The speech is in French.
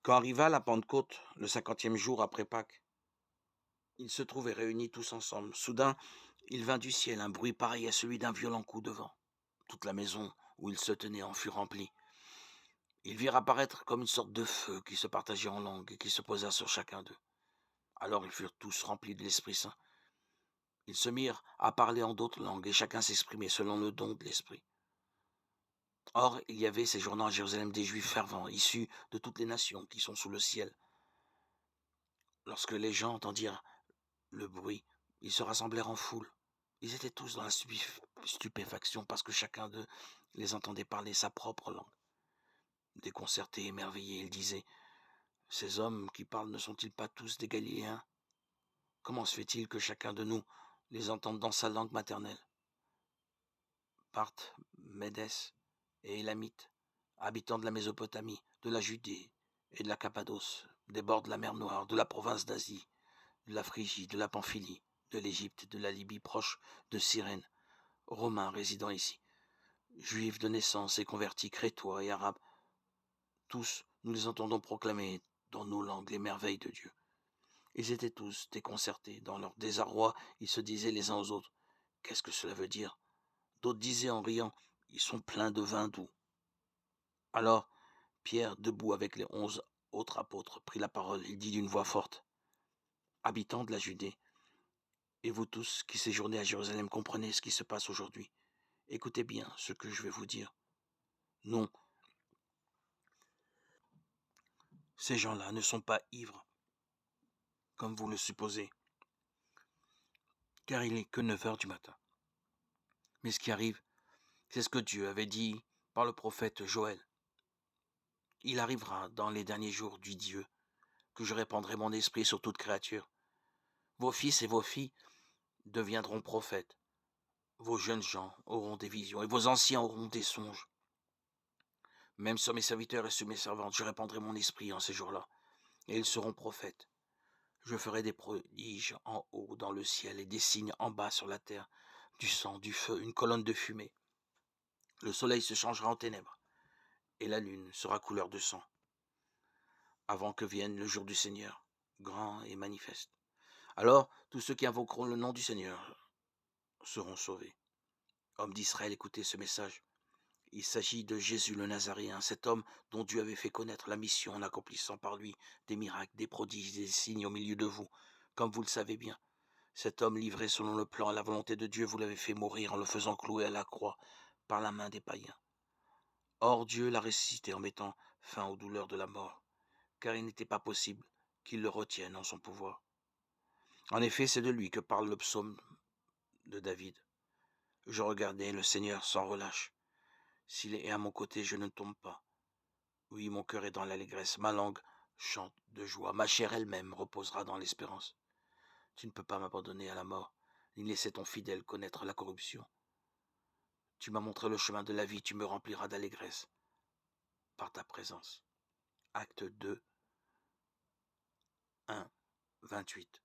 Quand arriva la Pentecôte, le 50e jour après Pâques, ils se trouvaient réunis tous ensemble. Soudain, il vint du ciel un bruit pareil à celui d'un violent coup de vent. Toute la maison où ils se tenaient en fut remplie. Ils virent apparaître comme une sorte de feu qui se partageait en langues et qui se posa sur chacun d'eux. Alors ils furent tous remplis de l'Esprit Saint. Ils se mirent à parler en d'autres langues et chacun s'exprimait selon le don de l'Esprit. Or, il y avait séjournant à Jérusalem des Juifs fervents, issus de toutes les nations qui sont sous le ciel. Lorsque les gens entendirent le bruit, ils se rassemblèrent en foule. Ils étaient tous dans la stupéfaction parce que chacun d'eux les entendait parler sa propre langue. Déconcertés, émerveillés, ils disaient: ces hommes qui parlent ne sont-ils pas tous des Galiléens? Comment se fait-il que chacun de nous les entende dans sa langue maternelle? Parthes, Médès et Élamites, habitants de la Mésopotamie, de la Judée et de la Cappadoce, des bords de la mer Noire, de la province d'Asie, de la Phrygie, de la Pamphylie, de l'Égypte, de la Libye proche de Cyrène, Romains résidant ici, Juifs de naissance et convertis, Crétois et Arabes, tous nous les entendons proclamer dans nos langues les merveilles de Dieu. Ils étaient tous déconcertés. Dans leur désarroi, ils se disaient les uns aux autres: qu'est-ce que cela veut dire? D'autres disaient en riant: ils sont pleins de vin doux. Alors, Pierre, debout avec les 11 autres apôtres, prit la parole. Il dit d'une voix forte: habitants de la Judée, et vous tous qui séjournez à Jérusalem, comprenez ce qui se passe aujourd'hui. Écoutez bien ce que je vais vous dire. Non, ces gens-là ne sont pas ivres, comme vous le supposez, car il n'est que 9 heures du matin. Mais ce qui arrive, c'est ce que Dieu avait dit par le prophète Joël. Il arrivera dans les derniers jours, dit Dieu, que je répandrai mon esprit sur toute créature. Vos fils et vos filles deviendront prophètes. Vos jeunes gens auront des visions et vos anciens auront des songes. Même sur mes serviteurs et sur mes servantes, je répandrai mon esprit en ces jours-là, et ils seront prophètes. Je ferai des prodiges en haut dans le ciel et des signes en bas sur la terre, du sang, du feu, une colonne de fumée. Le soleil se changera en ténèbres, et la lune sera couleur de sang, avant que vienne le jour du Seigneur, grand et manifeste. Alors tous ceux qui invoqueront le nom du Seigneur seront sauvés. Hommes d'Israël, écoutez ce message. Il s'agit de Jésus le Nazaréen, cet homme dont Dieu avait fait connaître la mission en accomplissant par lui des miracles, des prodiges, des signes au milieu de vous. Comme vous le savez bien, cet homme livré selon le plan et la volonté de Dieu, vous l'avez fait mourir en le faisant clouer à la croix par la main des païens. Or Dieu l'a ressuscité en mettant fin aux douleurs de la mort, car il n'était pas possible qu'il le retienne en son pouvoir. En effet, c'est de lui que parle le psaume de David. Je regardais le Seigneur sans relâche. S'il est à mon côté, je ne tombe pas. Oui, mon cœur est dans l'allégresse, ma langue chante de joie, ma chair elle-même reposera dans l'espérance. Tu ne peux pas m'abandonner à la mort, ni laisser ton fidèle connaître la corruption. Tu m'as montré le chemin de la vie, tu me rempliras d'allégresse par ta présence. Acte 2, 1, 28.